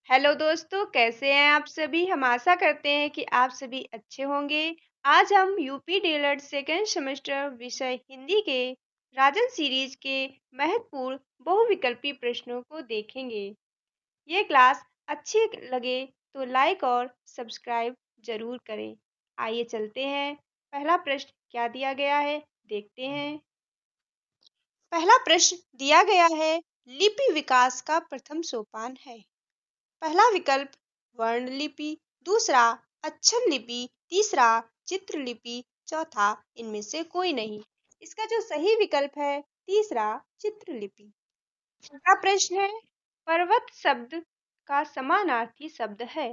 Hello दोस्तों, कैसे हैं आप सभी। हम आशा करते हैं कि आप सभी अच्छे होंगे। आज हम यूपी डीएलएड सेकेंड सेमेस्टर विषय हिंदी के राजन सीरीज के महत्वपूर्ण बहुविकल्पी प्रश्नों को देखेंगे। ये क्लास अच्छी लगे तो लाइक और सब्सक्राइब जरूर करें। आइए चलते हैं, पहला प्रश्न क्या दिया गया है देखते हैं। पहला प्रश्न दिया गया है, लिपि विकास का प्रथम सोपान है। पहला विकल्प वर्ण लिपि, दूसरा अक्षर लिपि, तीसरा चित्र लिपि, चौथा इनमें से कोई नहीं। इसका जो सही विकल्प है तीसरा चित्र लिपि। अगला प्रश्न है, पर्वत शब्द का समानार्थी शब्द है।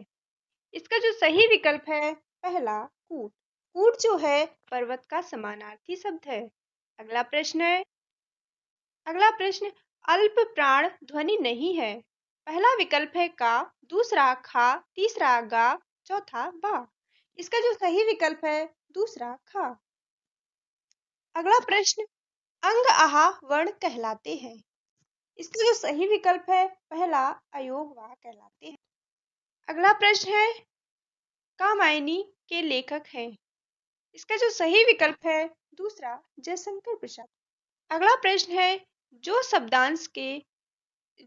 इसका जो सही विकल्प है पहला कूट। कूट जो है पर्वत का समानार्थी शब्द है। अगला प्रश्न है, अगला प्रश्न, अल्प प्राण ध्वनि नहीं है। पहला विकल्प है का, दूसरा खा, तीसरा गा, चौथा बा। इसका जो सही विकल्प है दूसरा खा। अगला प्रश्न, अंग आहा वर्ण कहलाते हैं। इसका जो सही विकल्प है पहला अयोग वा कहलाते हैं। अगला प्रश्न है, कामायनी के लेखक हैं। इसका जो सही विकल्प है दूसरा जयशंकर प्रसाद। अगला प्रश्न है, जो शब्दांश के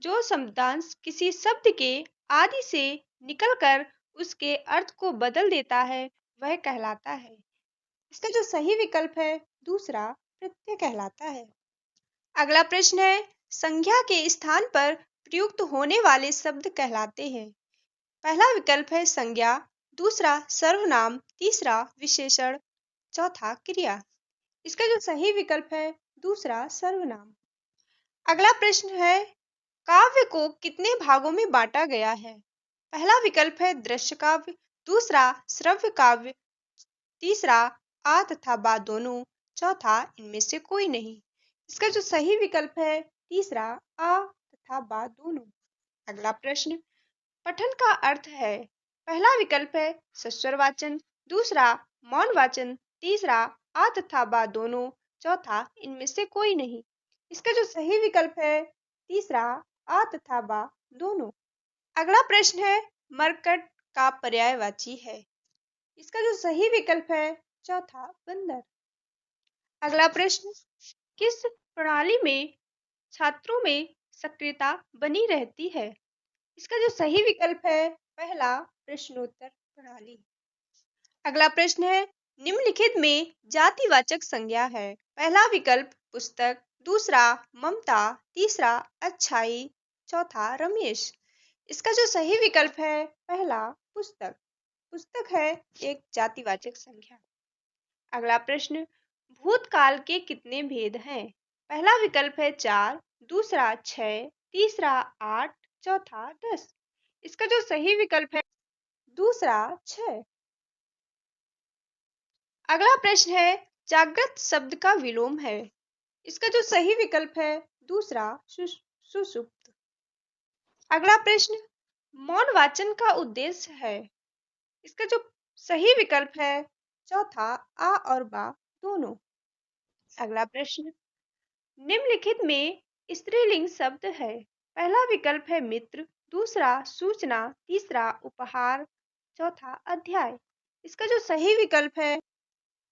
जो शब्दांश किसी शब्द के आदि से निकलकर उसके अर्थ को बदल देता है वह कहलाता है। इसका जो सही विकल्प है दूसरा प्रत्यय कहलाता है। अगला प्रश्न है, संज्ञा के स्थान पर प्रयुक्त होने वाले शब्द कहलाते हैं। पहला विकल्प है संज्ञा, दूसरा सर्वनाम, तीसरा विशेषण, चौथा क्रिया। इसका जो सही विकल्प है दूसरा सर्वनाम। अगला प्रश्न है, काव्य को कितने भागों में बांटा गया है। पहला विकल्प है दृश्य काव्य, दूसरा श्रव्य काव्य, तीसरा आ तथा बा दोनों, चौथा इनमें से कोई नहीं। इसका जो सही विकल्प है तीसरा आ तथा बा दोनों। अगला प्रश्न, पठन का अर्थ है। पहला विकल्प है सस्वर वाचन, दूसरा मौन वाचन, तीसरा आ तथा बा दोनों, चौथा इनमें से कोई नहीं। इसका जो सही विकल्प है तीसरा आ तथा बा दोनों। अगला प्रश्न है, मरकट का पर्यायवाची है। इसका जो सही विकल्प है चौथा बंदर। अगला प्रश्न, किस प्रणाली में छात्रों में सक्रियता बनी रहती है। इसका जो सही विकल्प है पहला प्रश्नोत्तर प्रणाली। अगला प्रश्न है, निम्नलिखित में जातिवाचक संज्ञा है। पहला विकल्प पुस्तक, दूसरा ममता, तीसरा अच्छाई, चौथा रमेश। इसका जो सही विकल्प है पहला पुस्तक। पुस्तक है एक जातिवाचक संज्ञा। अगला प्रश्न, भूतकाल के कितने भेद हैं। पहला विकल्प है 4, दूसरा 6, तीसरा 8, चौथा 10। इसका जो सही विकल्प है दूसरा 6। अगला प्रश्न है, जागृत शब्द का विलोम है। इसका जो सही विकल्प है दूसरा सुषुप्त। अगला प्रश्न, मौन वाचन का उद्देश्य है। इसका जो सही विकल्प है चौथा आ और बा दोनों। अगला प्रश्न, निम्नलिखित में स्त्रीलिंग शब्द है। पहला विकल्प है मित्र, दूसरा सूचना, तीसरा उपहार, चौथा अध्याय। इसका जो सही विकल्प है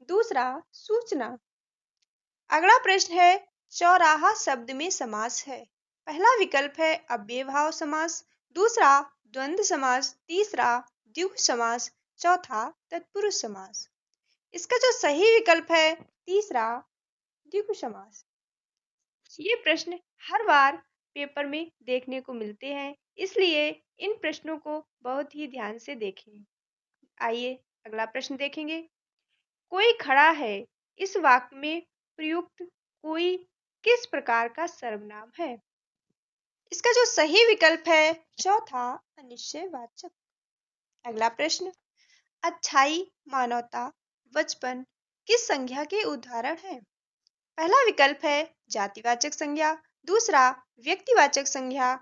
दूसरा सूचना। अगला प्रश्न है, चौराहा शब्द में समास है। पहला विकल्प है अव्ययभाव समास, दूसरा द्वंद्व समास, तीसरा द्विगु समास, चौथा तत्पुरुष समास। इसका जो सही विकल्प है तीसरा द्विगु समास। ये प्रश्न हर बार पेपर में देखने को मिलते हैं, इसलिए इन प्रश्नों को बहुत ही ध्यान से देखें। आइए अगला प्रश्न देखेंगे। कोई खड़ा है, इस वाक्य में प्रयुक्त कोई किस प्रकार का सर्वनाम है। इसका जो सही विकल्प है चौथा अनिश्चयवाचक। अगला प्रश्न, अच्छाई, मानवता, बचपन किस संज्ञा के उदाहरण हैं। पहला विकल्प है जातिवाचक संज्ञा, दूसरा व्यक्तिवाचक संज्ञा,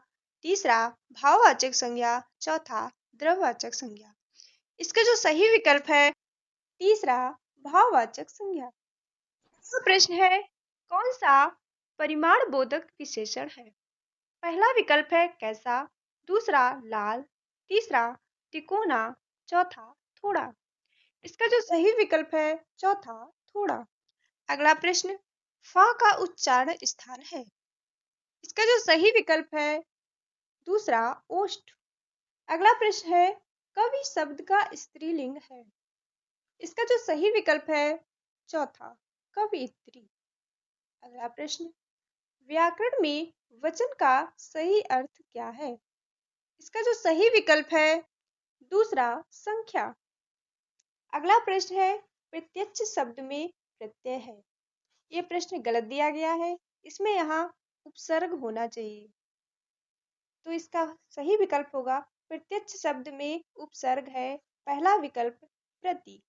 तीसरा भाववाचक संज्ञा, चौथा द्रव्यवाचक संज्ञा। इसका जो सही विकल्प है तीसरा भाववाचक संज्ञा। तो प्रश्न है, कौन सा परिमाण बोधक विशेषण है। पहला विकल्प है कैसा, दूसरा लाल, तीसरा तिकोना, चौथा थोड़ा। इसका जो सही विकल्प है चौथा थोड़ा। अगला प्रश्न, फा का उच्चारण स्थान है। इसका जो सही विकल्प है दूसरा ओष्ठ। अगला प्रश्न है, कवि शब्द का स्त्रीलिंग है। इसका जो सही विकल्प है चौथा कवियत्री। अगला प्रश्न, व्याकरण में वचन का सही अर्थ क्या है। इसका जो सही विकल्प है दूसरा संख्या। अगला प्रश्न है, प्रत्यक्ष शब्द में प्रत्यय है। ये प्रश्न गलत दिया गया है, इसमें यहाँ उपसर्ग होना चाहिए, तो इसका सही विकल्प होगा प्रत्यक्ष शब्द में उपसर्ग है पहला विकल्प प्रति।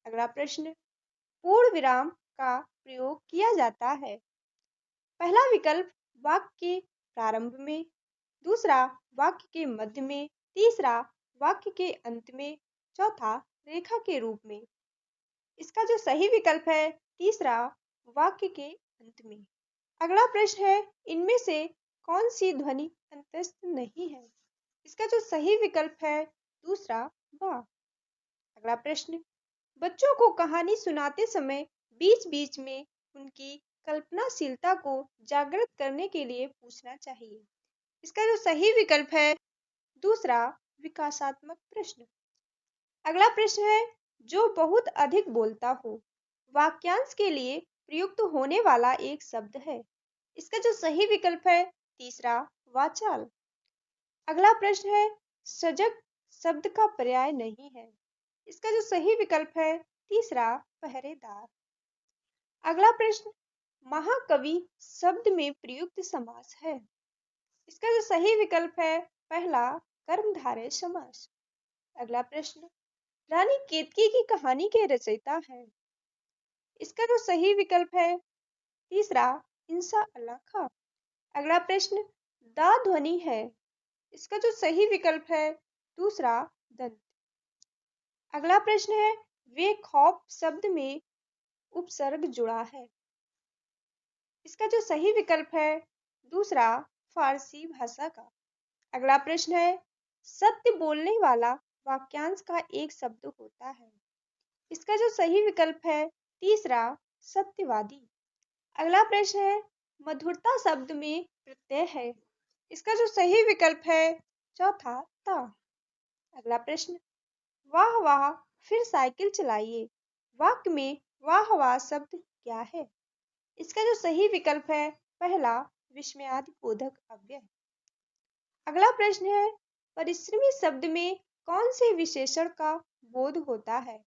अगला प्रश्न, पूर्ण विराम का प्रयोग किया जाता है। पहला विकल्प वाक्य के प्रारंभ में, दूसरा वाक्य के मध्य में, तीसरा वाक्य के अंत में, चौथा रेखा के रूप में। इसका जो सही विकल्प है तीसरा वाक्य के अंत में। अगला प्रश्न है, इनमें से कौन सी ध्वनि अंतस्थ नहीं है। इसका जो सही विकल्प है दूसरा वा। अगला प्रश्न, बच्चों को कहानी सुनाते समय बीच बीच में उनकी कल्पनाशीलता को जागृत करने के लिए पूछना चाहिए। इसका जो सही विकल्प है दूसरा विकासात्मक प्रश्न। अगला प्रश्न है, जो बहुत अधिक बोलता हो वाक्यांश के लिए प्रयुक्त होने वाला एक शब्द है। इसका जो सही विकल्प है तीसरा वाचाल। अगला प्रश्न है, सजग शब्द का पर्याय नहीं है। इसका जो सही विकल्प है तीसरा पहरेदार। अगला प्रश्न, महाकवि शब्द में प्रयुक्त समास है। इसका जो सही विकल्प है पहला कर्मधारय समास। अगला प्रश्न, रानी केतकी की कहानी के रचयिता है। इसका जो सही विकल्प है तीसरा इंसा अल्लाह खां। अगला प्रश्न, दा ध्वनि है। इसका जो सही विकल्प है दूसरा दंत। अगला प्रश्न है, वे खौफ शब्द में उपसर्ग जुड़ा है। इसका जो सही विकल्प है दूसरा फारसी भाषा का। अगला प्रश्न है, सत्य बोलने वाला वाक्यांश का एक शब्द होता है। इसका जो सही विकल्प है तीसरा सत्यवादी। अगला प्रश्न है, मधुरता शब्द में प्रत्यय है। इसका जो सही विकल्प है चौथा ता। अगला प्रश्न, वाह वाह फिर साइकिल चलाइए वाक्य में वाह वाह शब्द क्या है। इसका जो सही विकल्प है पहला विस्मयादिबोधक अव्यय। अगला प्रश्न है, परिश्रमी शब्द में कौन से विशेषण का बोध होता है।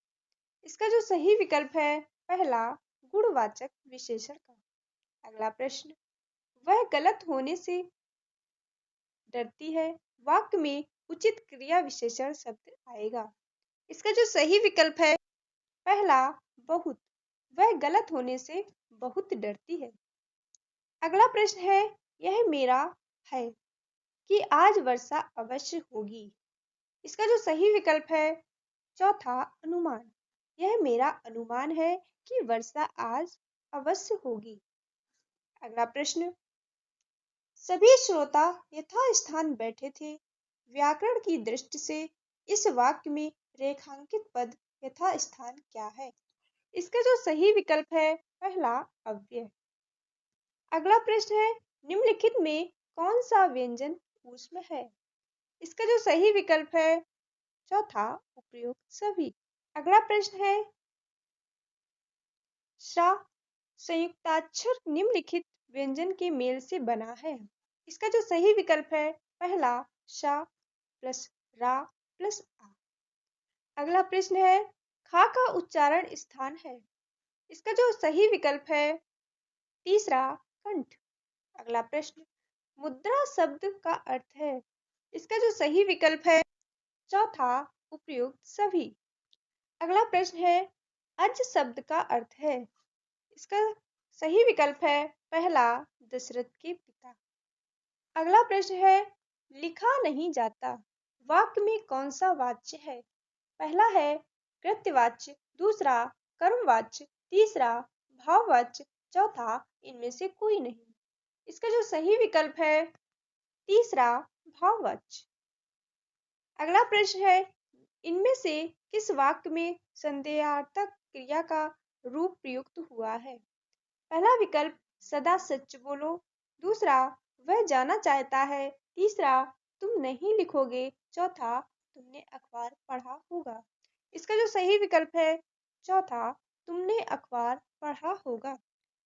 इसका जो सही विकल्प है पहला गुणवाचक विशेषण का। अगला प्रश्न, वह गलत होने से डरती है वाक्य में उचित क्रिया विशेषण शब्द आएगा। इसका जो सही विकल्प है पहला बहुत, वह गलत होने से बहुत डरती है। अगला प्रश्न है, यह मेरा है कि आज वर्षा अवश्य होगी। इसका जो सही विकल्प है चौथा अनुमान, यह मेरा अनुमान है कि वर्षा आज अवश्य होगी। अगला प्रश्न, सभी श्रोता यथास्थान बैठे थे। व्याकरण की दृष्टि से इस वाक्य में रेखांकित पद यथास्थान क्या है। इसका जो सही विकल्प है पहला अव्यय। अगला प्रश्न है, निम्नलिखित में कौन सा व्यंजन ऊष्म है। इसका जो सही विकल्प है चौथा उपयुक्त सभी। अगला प्रश्न है, श्रा संयुक्ताक्षर निम्नलिखित व्यंजन के मेल से बना है। इसका जो सही विकल्प है पहला शा प्लस रा प्लस आ। अगला प्रश्न है, खा का उच्चारण स्थान है। इसका जो सही विकल्प है तीसरा कंठ। अगला प्रश्न, मुद्रा शब्द का अर्थ है। इसका जो सही विकल्प है चौथा उपयुक्त सभी। अगला प्रश्न है, अज शब्द का अर्थ है। इसका सही विकल्प है पहला दशरथ के पिता। अगला प्रश्न है, लिखा नहीं जाता वाक्य में कौन सा वाच्य है। पहला है कृत्यवाच्य, दूसरा कर्मवाच्य, तीसरा भाववाच्य, चौथा इनमें से कोई नहीं। इसका जो सही विकल्प है तीसरा भाववाच्य। अगला प्रश्न है, इनमें से किस वाक्य में संदेहार्थक क्रिया का रूप प्रयुक्त हुआ है? पहला विकल्प, सदा सच बोलो। दूसरा, वह जाना चाहता है। तीसरा, तुम नहीं लिखोगे। चौथा, तुमने अखबार पढ़ा होगा। इसका जो सही विकल्प है चौथा, तुमने अखबार पढ़ा होगा।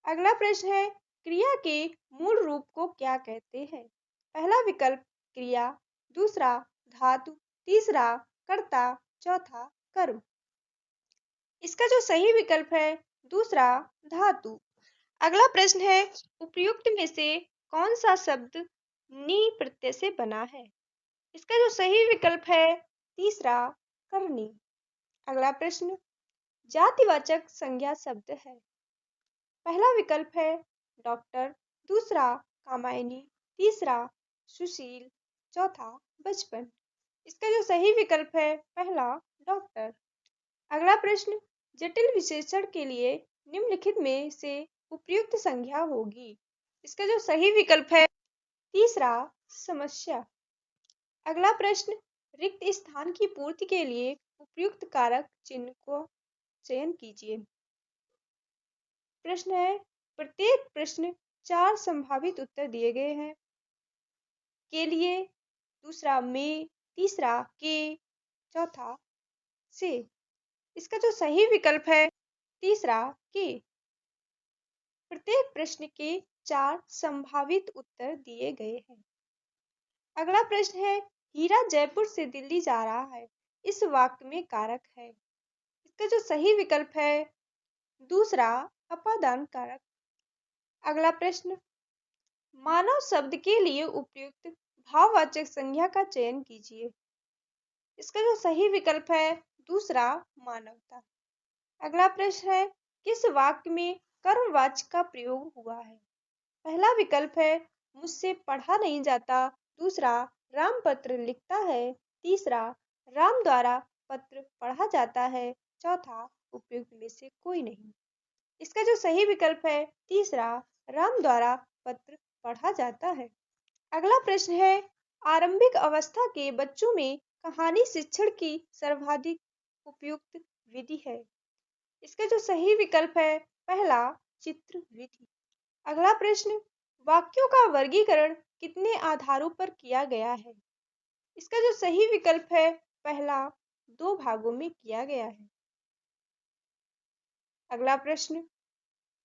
अगला प्रश्न है, क्रिया के मूल रूप को क्या कहते हैं? पहला विकल्प, क्रिया। दूसरा, धातु। तीसरा, कर्ता। चौथा, कर्म। इसका जो सही विकल्प है दूसरा, धातु। अगला प्रश्न है, उपर्युक्त में से कौन सा शब्द नी प्रत्यय से बना है? इसका जो सही विकल्प है तीसरा, करनी। अगला प्रश्न, जातिवाचक संज्ञा शब्द है। पहला विकल्प है डॉक्टर। दूसरा, कामायनी। तीसरा, सुशील। चौथा, बचपन। इसका जो सही विकल्प है पहला, डॉक्टर। अगला प्रश्न, जटिल विशेषण के लिए निम्नलिखित में से उपयुक्त संज्ञा होगी। इसका जो सही विकल्प है तीसरा, समस्या। अगला प्रश्न, रिक्त स्थान की पूर्ति के लिए उपयुक्त कारक चिन्ह को चयन कीजिए। प्रश्न है, प्रत्येक प्रश्न 4 संभावित उत्तर दिए गए हैं। के लिए, दूसरा में, तीसरा के, चौथा से। इसका जो सही विकल्प है तीसरा, के। प्रत्येक प्रश्न के 4 संभावित उत्तर दिए गए हैं। अगला प्रश्न है, हीरा जयपुर से दिल्ली जा रहा है। इस वाक्य में कारक है। इसका जो सही विकल्प है दूसरा, अपादान कारक। अगला प्रश्न, मानव शब्द के लिए उपयुक्त भाववाचक संज्ञा का चयन कीजिए। इसका जो सही विकल्प है दूसरा, मानवता। अगला प्रश्न है, किस वाक्य में कर्मवाचक का प्रयोग हुआ है? पहला विकल्प है, मुझसे पढ़ा नहीं जाता। दूसरा, राम पत्र लिखता है। तीसरा, राम द्वारा पत्र पढ़ा जाता है। चौथा, उपयुक्त में से कोई नहीं। इसका जो सही विकल्प है तीसरा, राम द्वारा पत्र पढ़ा जाता है। अगला प्रश्न है, आरंभिक अवस्था के बच्चों में कहानी शिक्षण की सर्वाधिक उपयुक्त विधि है। इसका जो सही विकल्प है पहला, चित्र विधि। अगला प्रश्न, वाक्यों का वर्गीकरण कितने आधारों पर किया गया है? इसका जो सही विकल्प है पहला, 2 भागों में किया गया है। अगला प्रश्न,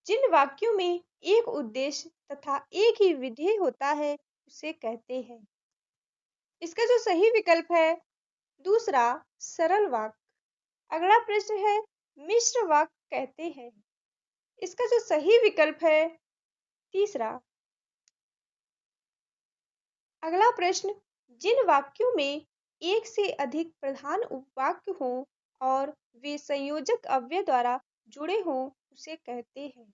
जिन वाक्यों में एक उद्देश्य तथा एक ही विधेय होता है उसे कहते हैं। इसका जो सही विकल्प है दूसरा, सरल वाक्य। अगला प्रश्न है, मिश्र वाक्य कहते हैं। इसका जो सही विकल्प है तीसरा। अगला प्रश्न, जिन वाक्यों में एक से अधिक प्रधान उपवाक्य हो और वे संयोजक अव्यय द्वारा जुड़े हों उसे कहते हैं।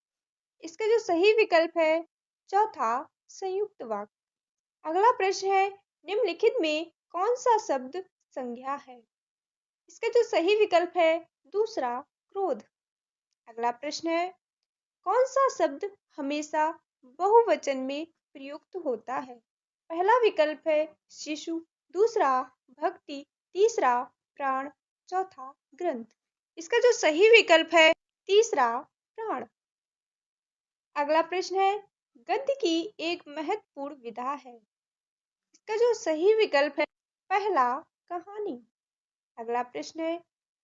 इसका जो सही विकल्प है चौथा, संयुक्त वाक्य। अगला प्रश्न है, निम्नलिखित में कौन सा शब्द संज्ञा है? इसका जो सही विकल्प है दूसरा, क्रोध। अगला प्रश्न है, कौन सा शब्द हमेशा बहुवचन में प्रयुक्त होता है? पहला विकल्प है शिशु। दूसरा, भक्ति। तीसरा, प्राण। चौथा, ग्रंथ। इसका जो सही विकल्प है तीसरा, प्राण। अगला प्रश्न है, गद्य की एक महत्वपूर्ण विधा है। इसका जो सही विकल्प है पहला, कहानी। अगला प्रश्न है,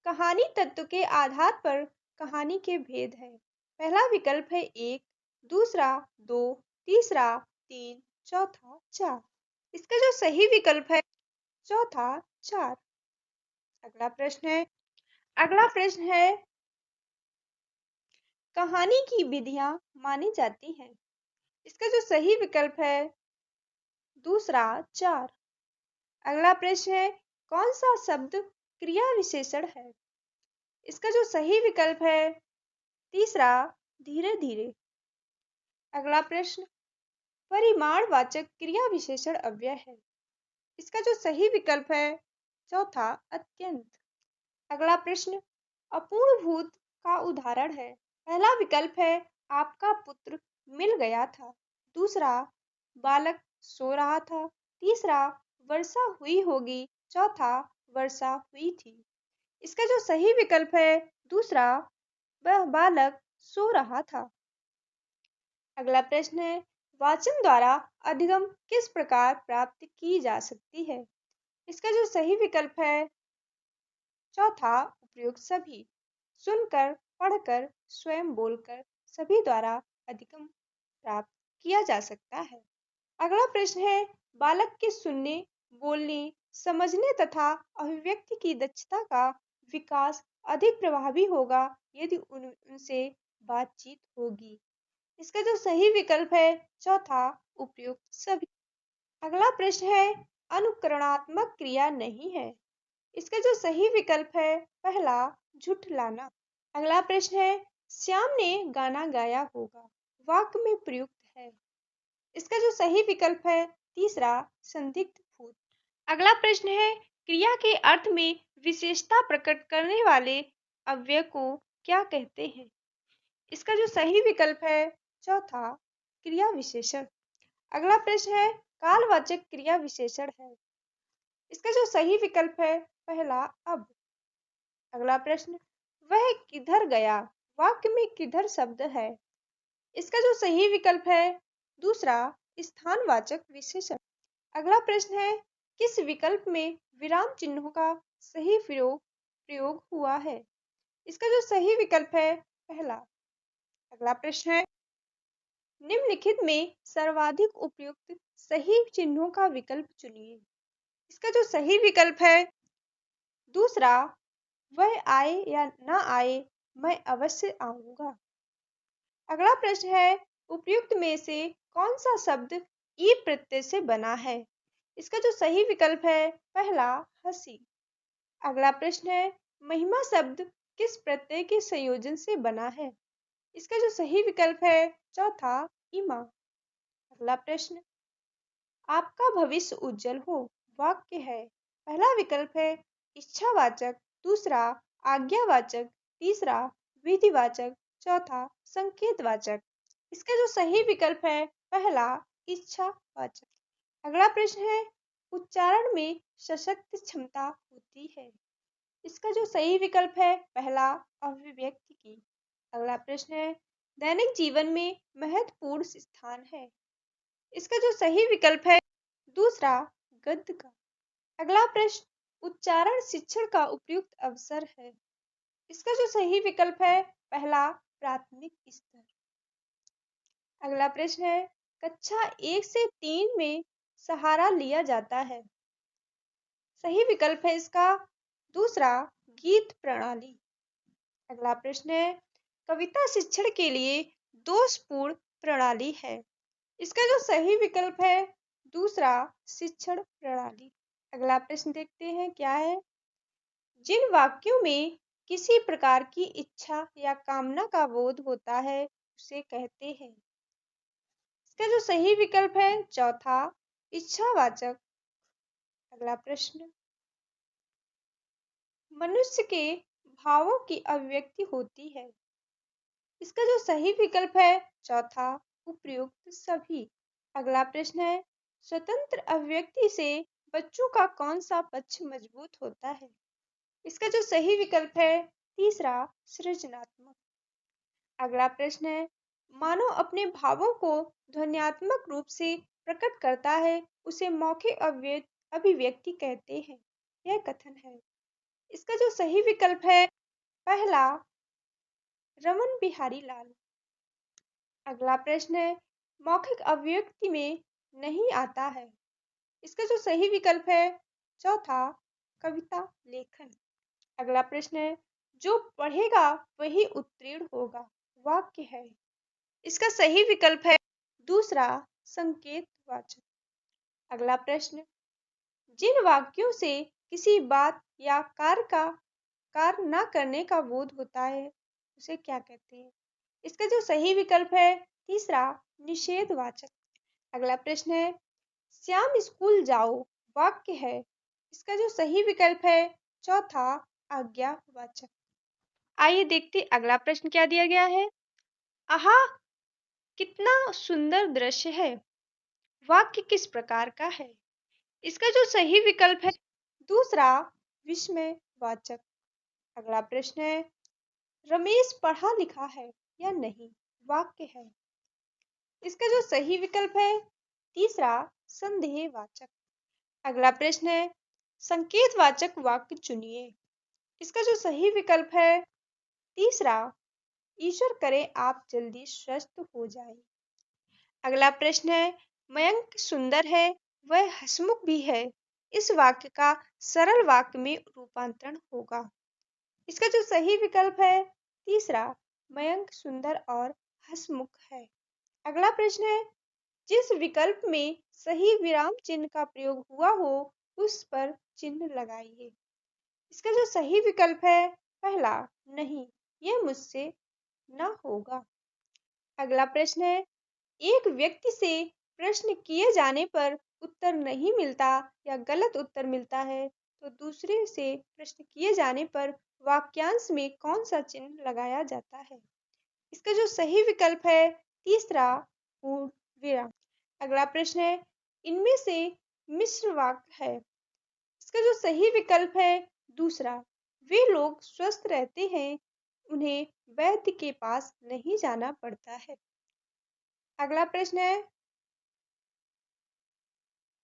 कहानी तत्व के आधार पर कहानी के भेद है। पहला विकल्प है 1, दूसरा 2, तीसरा 3, चौथा 4। इसका जो सही विकल्प है चौथा, 4। अगला प्रश्न है, कहानी की विधियां मानी जाती हैं। इसका जो सही विकल्प है दूसरा, 4। अगला प्रश्न है, कौन सा शब्द क्रिया विशेषण है? इसका जो सही विकल्प है तीसरा, धीरे धीरे। अगला प्रश्न, परिमाणवाचक क्रिया विशेषण अव्यय है। इसका जो सही विकल्प है चौथा, अत्यंत। अगला प्रश्न, अपूर्णभूत का उदाहरण है। पहला विकल्प है आपका पुत्र मिल गया था। दूसरा, बालक सो रहा था। तीसरा, वर्षा हुई होगी। चौथा, वर्षा हुई थी। इसका जो सही विकल्प है दूसरा, वह बालक सो रहा था। अगला प्रश्न है, वाचन द्वारा अधिगम किस प्रकार प्राप्त की जा सकती है? इसका जो सही विकल्प है चौथा, उपयुक्त सभी। सुनकर, पढ़कर, स्वयं बोलकर, सभी द्वारा अधिगम प्राप्त किया जा सकता है। अगला प्रश्न है, बालक के सुनने, बोलने, समझने तथा अभिव्यक्ति की दक्षता का विकास अधिक प्रभावी होगा यदि उनसे बातचीत होगी। इसका जो सही विकल्प है चौथा, उपयुक्त सभी। अगला प्रश्न है, अनुकरणात्मक क्रिया नहीं है। इसका जो सही विकल्प है पहला, झुठलाना। अगला प्रश्न है, श्याम ने गाना गाया होगा, वाक्य में प्रयुक्त है। इसका जो सही विकल्प है तीसरा, संदिग्ध भूत। अगला प्रश्न है, क्रिया के अर्थ में विशेषता प्रकट करने वाले अव्यय को क्या कहते हैं? इसका जो सही विकल्प है चौथा, क्रिया विशेषण। अगला प्रश्न है, कालवाचक क्रिया विशेषण है। इसका जो सही विकल्प है पहला, अब। अगला प्रश्न, वह किधर गया, वाक्य में किधर शब्द है। इसका जो सही विकल्प है दूसरा, स्थानवाचक विशेषण। अगला प्रश्न है, किस विकल्प में विराम चिन्हों का सही प्रयोग हुआ है। इसका जो सही विकल्प है पहला। अगला प्रश्न है, निम्नलिखित में सर्वाधिक उपयुक्त सही चिन्हों का विकल्प चुनिए। इसका जो सही विकल्प है दूसरा, वह आए या ना आए, मैं अवश्य आऊंगा। अगला प्रश्न है, उपयुक्त में से कौन सा शब्द ई प्रत्यय से बना है। इसका जो सही विकल्प है पहला, हंसी। अगला प्रश्न है, महिमा शब्द किस प्रत्यय के संयोजन से बना है। इसका जो सही विकल्प है चौथा, इमा। अगला प्रश्न, आपका भविष्य उज्जवल हो, वाक्य है। पहला विकल्प है इच्छावाचक, दूसरा आज्ञावाचक, तीसरा विधिवाचक, चौथा संकेतवाचक। इसका जो सही विकल्प है पहला, इच्छावाचक। अगला प्रश्न है, उच्चारण में सशक्त क्षमता होती है। इसका जो सही विकल्प है पहला, अभिव्यक्ति की। अगला प्रश्न है, दैनिक जीवन में महत्वपूर्ण स्थान है। इसका जो सही विकल्प है दूसरा, गद्य का। अगला प्रश्न, उच्चारण शिक्षण का उपयुक्त अवसर है। इसका जो सही विकल्प है पहला, प्राथमिक स्तर। अगला प्रश्न है, कक्षा 1 से 3 में सहारा लिया जाता है। सही विकल्प है इसका दूसरा, गीत प्रणाली। अगला प्रश्न है, कविता शिक्षण के लिए दोषपूर्ण प्रणाली है। इसका जो सही विकल्प है दूसरा, शिक्षण प्रणाली। अगला प्रश्न देखते हैं क्या है, जिन वाक्यों में किसी प्रकार की इच्छा या कामना का बोध होता है उसे कहते हैं। इसका जो सही विकल्प है चौथा, इच्छावाचक। अगला प्रश्न, मनुष्य के भावों की अभिव्यक्ति होती है। इसका जो सही विकल्प है चौथा, उपयुक्त सभी। अगला प्रश्न है, स्वतंत्र अभिव्यक्ति से बच्चों का कौन सा पक्ष मजबूत होता है। इसका जो सही विकल्प है तीसरा, सृजनात्मक। अगला प्रश्न है, मानव अपने भावों को ध्वन्यात्मक रूप से प्रकट करता है, उसे मौखिक अभिव्यक्ति कहते हैं। यह कथन है। इसका जो सही विकल्प है पहला, रमन बिहारी लाल। अगला प्रश्न है, मौखिक अभिव्यक्ति में नहीं आता है। इसका जो सही विकल्प है चौथा, कविता लेखन। अगला प्रश्न है, जो पढ़ेगा वही उत्तीर्ण होगा, वाक्य है। इसका सही विकल्प है दूसरा, संकेतवाचक। अगला प्रश्न, जिन वाक्यों से किसी बात या कार्य न करने का बोध होता है उसे क्या कहते हैं। इसका जो सही विकल्प है तीसरा, निषेधवाचक। अगला प्रश्न है, श्याम स्कूल जाओ, वाक्य है। इसका जो सही विकल्प है चौथा, आज्ञावाचक। आइए देखते अगला प्रश्न क्या दिया गया है। आहा, कितना सुंदर दृश्य है, वाक्य किस प्रकार का है। इसका जो सही विकल्प है दूसरा विस्मयवाचक। अगला प्रश्न है रमेश पढ़ा लिखा है या नहीं वाक्य है। इसका जो सही विकल्प है तीसरा संदेहवाचक। अगला प्रश्न है संकेतवाचक वाक्य चुनिए। इसका जो सही विकल्प है तीसरा ईश्वर करे आप जल्दी स्वस्थ हो जाए। अगला प्रश्न है मयंक सुंदर है वह हंसमुख भी है। इस वाक्य का सरल वाक्य में रूपांतरण होगा। इसका जो सही विकल्प है तीसरा मयंक सुंदर और हंसमुख है। अगला प्रश्न है जिस विकल्प में सही विराम चिन्ह का प्रयोग हुआ हो उस पर चिन्ह लगाइए। इसका जो सही विकल्प है पहला नहीं यह मुझसे न होगा। अगला प्रश्न है एक व्यक्ति से प्रश्न किए जाने पर उत्तर नहीं मिलता या गलत उत्तर मिलता है तो दूसरे से प्रश्न किए जाने पर वाक्यांश में कौन सा चिन्ह लगाया जाता है। इसका जो सही विकल्प है तीसरा पूर्ण विराम। अगला प्रश्न है इनमें से मिश्र वाक्य है। इसका जो सही विकल्प है दूसरा वे लोग स्वस्थ रहते हैं उन्हें वैद्य के पास नहीं जाना पड़ता है। अगला प्रश्न है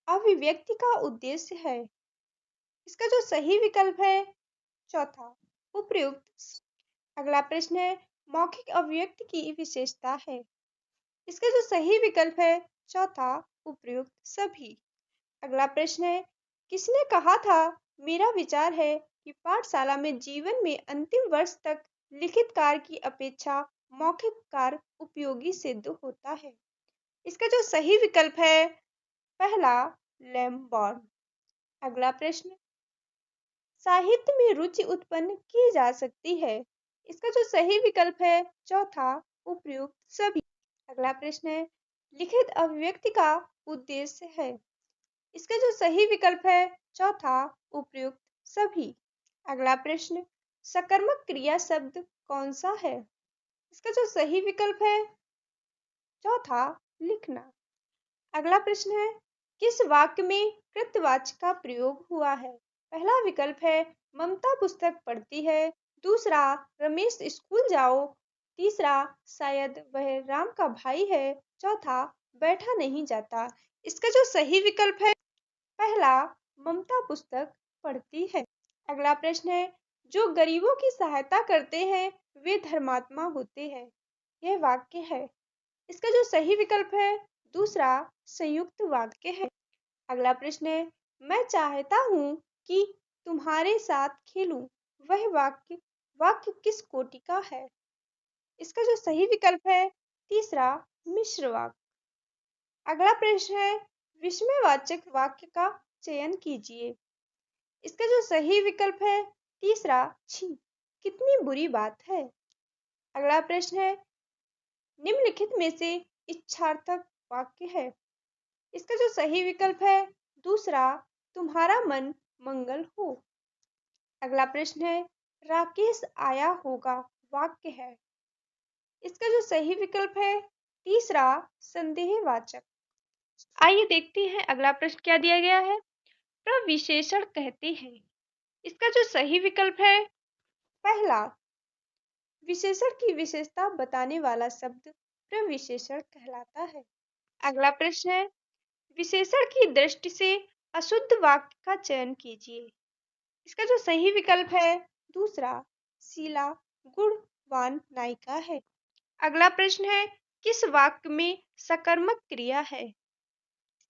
अभिव्यक्ति का उद्देश्य है। इसका जो सही विकल्प है चौथा उपयुक्त। अगला प्रश्न है मौखिक अभिव्यक्ति की विशेषता है। इसका जो सही विकल्प है चौथा उपयुक्त सभी। अगला प्रश्न है किसने कहा था मेरा विचार है कि पाठशाला में जीवन में अंतिम वर्ष तक लिखित कार्य की अपेक्षा मौखिक कार्य उपयोगी सिद्ध होता है। इसका जो सही विकल्प है पहला लैम्बॉर्न। अगला प्रश्न साहित्य में रुचि उत्पन्न की जा सकती है। इसका जो सही विकल्प है चौथा उपयुक्त सभी। अगला प्रश्न है लिखित अभिव्यक्ति का उद्देश्य है। इसका जो सही विकल्प है चौथा उपयुक्त सभी। अगला प्रश्न सकर्मक क्रिया शब्द कौन सा है। इसका जो सही विकल्प है चौथा लिखना। अगला प्रश्न है किस वाक्य में कृतवाच्य का प्रयोग हुआ है। पहला विकल्प है ममता पुस्तक पढ़ती है। दूसरा रमेश स्कूल जाओ। तीसरा शायद वह राम का भाई है। चौथा बैठा नहीं जाता। इसका जो सही विकल्प है पहला ममता पुस्तक पढ़ती है। अगला प्रश्न है जो गरीबों की सहायता करते हैं वे धर्मात्मा होते हैं। यह वाक्य है। इसका जो सही विकल्प है दूसरा संयुक्त वाक्य है। अगला प्रश्न है मैं चाहता हूँ कि तुम्हारे साथ खेलूं। वह वाक्य वाक्य किस कोटि का है। इसका जो सही विकल्प है तीसरा मिश्र वाक्य। अगला प्रश्न है विस्मयवाचक वाक्य का चयन कीजिए। इसका जो सही विकल्प है तीसरा छी कितनी बुरी बात है। अगला प्रश्न है निम्नलिखित में से इच्छार्थक वाक्य है। इसका जो सही विकल्प है दूसरा तुम्हारा मन मंगल हो। अगला प्रश्न है राकेश आया होगा वाक्य है। इसका जो सही विकल्प है तीसरा संदेहवाचक। आइए देखते हैं अगला प्रश्न क्या दिया गया है। प्रविशेषण कहते हैं। इसका जो सही विकल्प है पहला विशेषण की विशेषता बताने वाला शब्द प्रविशेषण कहलाता है। अगला प्रश्न है विशेषण की दृष्टि से अशुद्ध वाक्य का चयन कीजिए। इसका जो सही विकल्प है दूसरा शीला गुणवान नायिका है। अगला प्रश्न है किस वाक्य में सकर्मक क्रिया है।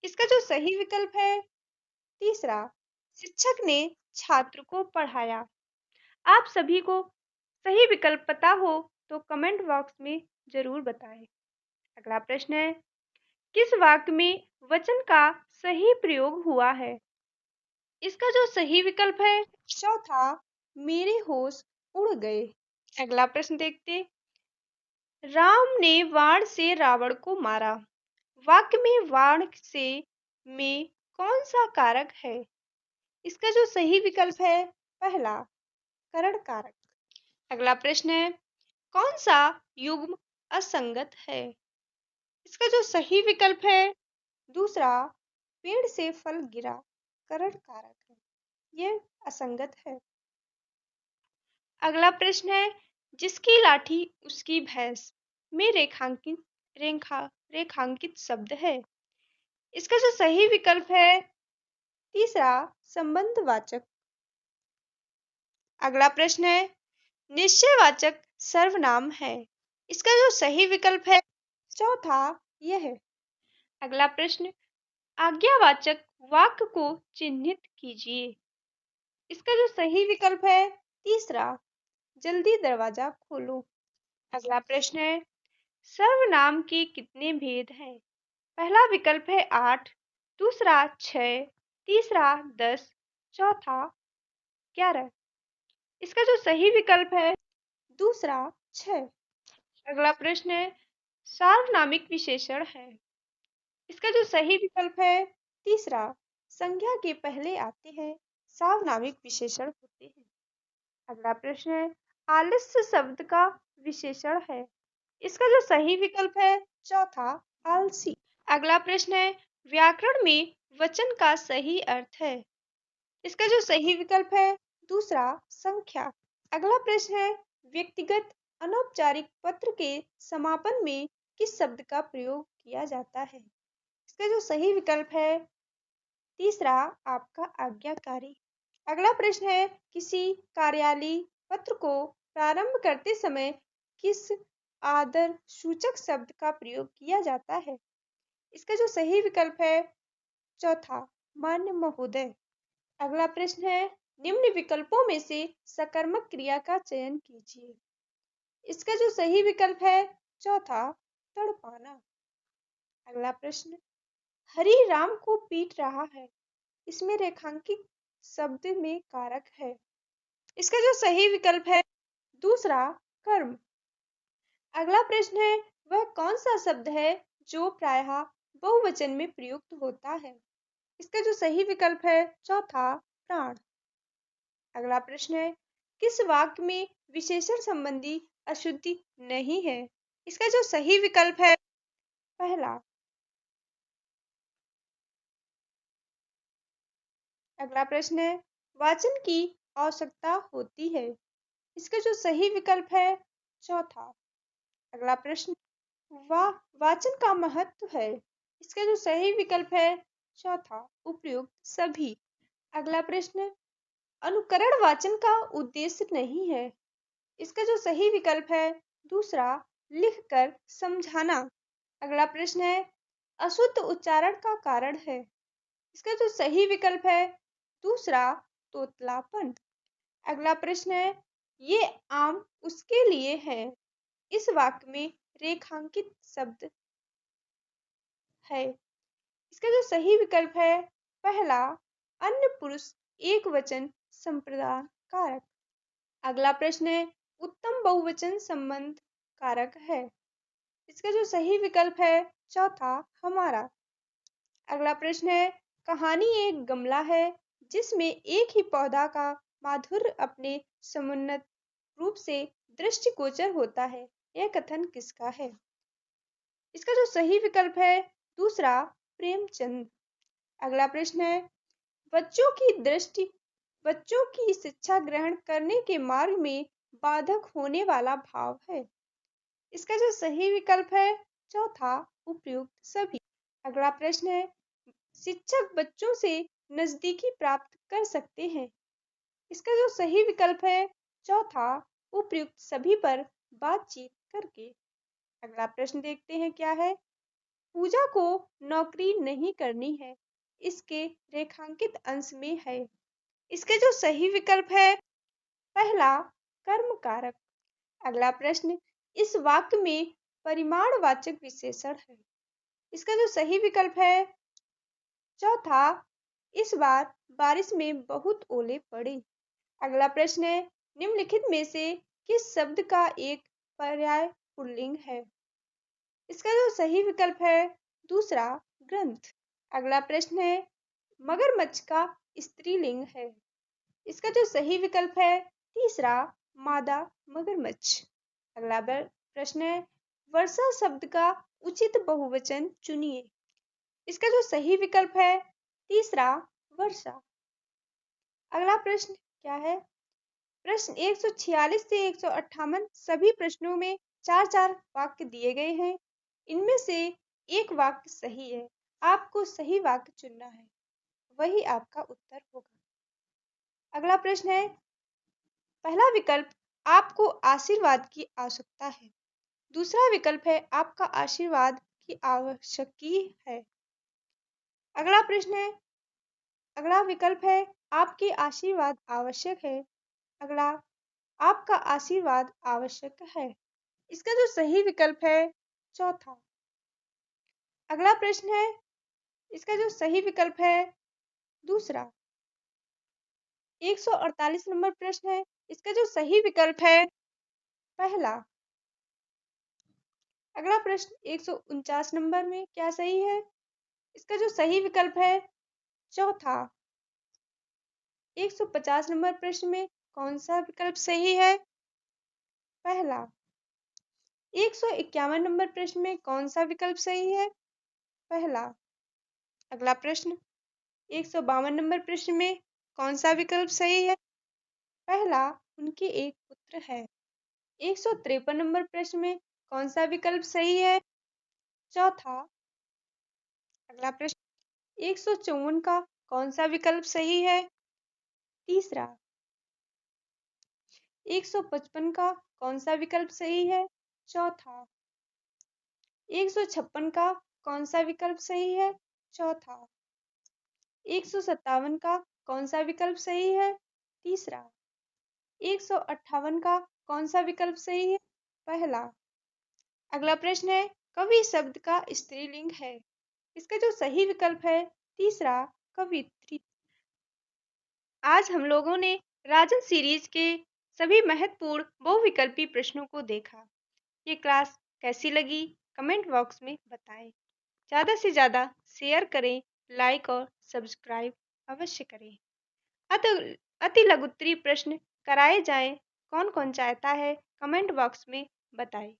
इसका जो सही विकल्प है तीसरा शिक्षक ने छात्र को पढ़ाया। आप सभी को सही विकल्प पता हो तो कमेंट बॉक्स में जरूर बताएं। अगला प्रश्न है किस वाक्य में वचन का सही प्रयोग हुआ है। इसका जो सही विकल्प है चौथा मेरे होश उड़ गए। अगला प्रश्न देखते राम ने वाण से रावण को मारा। वाक्य में वाण से में कौन सा कारक है। इसका जो सही विकल्प है पहला करण कारक। अगला प्रश्न है कौन सा युग्म असंगत है। इसका जो सही विकल्प है दूसरा पेड़ से फल गिरा। करण कारक है। यह असंगत है। अगला प्रश्न है, जिसकी लाठी उसकी भैंस में रेखांकित शब्द है। इसका जो सही विकल्प है तीसरा, संबंधवाचक। अगला प्रश्न है, निश्चयवाचक सर्वनाम है। इसका जो सही विकल्प है चौथा, यह है। अगला प्रश्न, आज्ञावाचक वाक्य को चिन्हित कीजिए। इसका जो सही विकल्प है तीसरा, जल्दी दरवाजा खोलो। अगला प्रश्न है, सर्वनाम के कितने भेद हैं? पहला विकल्प है 8, दूसरा 6, तीसरा 10, चौथा 11। इसका जो सही विकल्प है दूसरा 6। अगला प्रश्न है, सार्वनामिक विशेषण है। इसका जो सही विकल्प है तीसरा, संज्ञा के पहले आते हैं सार्वनामिक विशेषण होते हैं। अगला प्रश्न है, आलस्य शब्द का विशेषण है। इसका जो सही विकल्प है चौथा, आलसी। अगला प्रश्न है, व्याकरण में वचन का सही अर्थ है। इसका जो सही विकल्प है दूसरा, संख्या। अगला प्रश्न है, व्यक्तिगत अनौपचारिक पत्र के समापन में किस शब्द का प्रयोग किया जाता है? इसका जो सही विकल्प है तीसरा, आपका आज्ञाकारी। अगला प्रश्न है, किसी कार्यालय पत्र को प्रारंभ करते समय किस आदर सूचक शब्द का प्रयोग किया जाता है? इसका जो सही विकल्प है चौथा, मान्य महोदय। अगला प्रश्न है, निम्न विकल्पों में से सकर्मक क्रिया का चयन कीजिए। इसका जो सही विकल्प है चौथा, तड़पाना। अगला प्रश्न, हरि राम को पीट रहा है। इसमें रेखांकित शब्द में कारक है। इसका जो सही विकल्प है दूसरा, कर्म। अगला प्रश्न है, वह कौन सा शब्द है जो प्रायः बहुवचन में प्रयुक्त होता है? इसका जो सही विकल्प है चौथा, प्राण। अगला प्रश्न है, किस वाक्य में विशेषण संबंधी अशुद्धि नहीं है? इसका जो सही विकल्प है पहला। अगला प्रश्न है, वाचन की आवश्यकता होती है। इसका जो सही विकल्प है चौथा। अगला प्रश्न, वाचन का महत्व है। इसका जो सही विकल्प है चौथा, उपयुक्त सभी। अगला प्रश्न, अनुकरण वाचन का उद्देश्य नहीं है। इसका जो सही विकल्प है दूसरा, लिखकर समझाना। अगला प्रश्न है, अशुद्ध उच्चारण का कारण है। इसका जो सही विकल्प है दूसरा, तोतलापन। अगला प्रश्न है, ये आम उसके लिए है। इस वाक्य में रेखांकित शब्द है। इसका जो सही विकल्प है पहला, अन्य पुरुष एक वचन संप्रदान कारक। अगला प्रश्न है, उत्तम बहुवचन संबंध कारक है। इसका जो सही विकल्प है चौथा, हमारा। अगला प्रश्न है, कहानी एक गमला है जिसमें एक ही पौधा का माधुर्य अपने समुन्नत रूप से दृष्टिगोचर होता है। यह कथन किसका है? इसका जो सही विकल्प है दूसरा, प्रेमचंद। अगला प्रश्न है, बच्चों की शिक्षा ग्रहण करने के मार्ग में बाधक होने वाला भाव है। इसका जो सही विकल्प है चौथा, उपयुक्त सभी। अगला प्रश्न है, शिक्षक बच्चों से नजदीकी प्राप्त कर सकते हैं। इसका जो सही विकल्प है चौथा, उपयुक्त सभी पर बातचीत करके। अगला प्रश्न देखते हैं क्या है। पूजा को नौकरी नहीं करनी है, इसके रेखांकित अंश में है। इसके जो सही विकल्प है पहला, कर्म कारक। अगला प्रश्न, इस वाक्य में परिमाणवाचक विशेषण है। इसका जो सही विकल्प है चौथा, इस बार बारिश में बहुत ओले पड़े। अगला प्रश्न है, निम्नलिखित में से किस शब्द का एक पर्याय पुल्लिंग है? इसका जो सही विकल्प है दूसरा, ग्रंथ। अगला प्रश्न है, मगरमच्छ का स्त्रीलिंग है। इसका जो सही विकल्प है तीसरा, मादा मगरमच्छ। अगला प्रश्न है, वर्षा शब्द का उचित बहुवचन चुनिए। इसका जो सही विकल्प है तीसरा, वर्षा। अगला प्रश्न क्या है? प्रश्न 146 से 158 सभी प्रश्नों में 4-4 वाक्य दिए गए हैं। इनमें से एक वाक्य सही है। आपको सही वाक्य चुनना है, वही आपका उत्तर होगा। अगला प्रश्न है, पहला विकल्प आपको आशीर्वाद की आवश्यकता है। दूसरा विकल्प है आपका आशीर्वाद की आवश्यकी है। अगला प्रश्न है, अगला विकल्प है आपके आशीर्वाद आवश्यक है। अगला आपका आशीर्वाद आवश्यक है। इसका जो सही विकल्प है चौथा। अगला प्रश्न है, इसका जो सही विकल्प है दूसरा। 148 नंबर प्रश्न है, इसका जो सही विकल्प है पहला। अगला प्रश्न 149 नंबर में क्या सही है? इसका जो सही विकल्प है चौथा। 150 नंबर प्रश्न में कौन सा विकल्प सही है? पहला। 151 नंबर प्रश्न में कौन सा विकल्प सही है? पहला। अगला प्रश्न 152 नंबर प्रश्न में कौन सा विकल्प सही है? पहला, उनके एक पुत्र है। 153 नंबर प्रश्न में कौन सा विकल्प सही है? चौथा। अगला प्रश्न 154 का कौन सा विकल्प सही है? तीसरा। 155 का कौन सा विकल्प सही है? चौथा। 156 का कौन सा विकल्प सही है? चौथा। 157 का कौन सा विकल्प सही है? तीसरा। 158 का कौन सा विकल्प सही है? पहला। अगला प्रश्न है, कवि शब्द का स्त्रीलिंग है। इसका जो सही विकल्प है तीसरा, कवित्री। आज हम लोगों ने राजन सीरीज के सभी महत्वपूर्ण बहुविकल्पी प्रश्नों को देखा। ये क्लास कैसी लगी कमेंट बॉक्स में बताएं। ज़्यादा से ज़्यादा शेयर करें, लाइक और सब्सक्राइब अवश्य करें। अति लघु उत्तरीय प्रश्न कराए जाएं, कौन कौन चाहता है कमेंट बॉक्स में बताएं।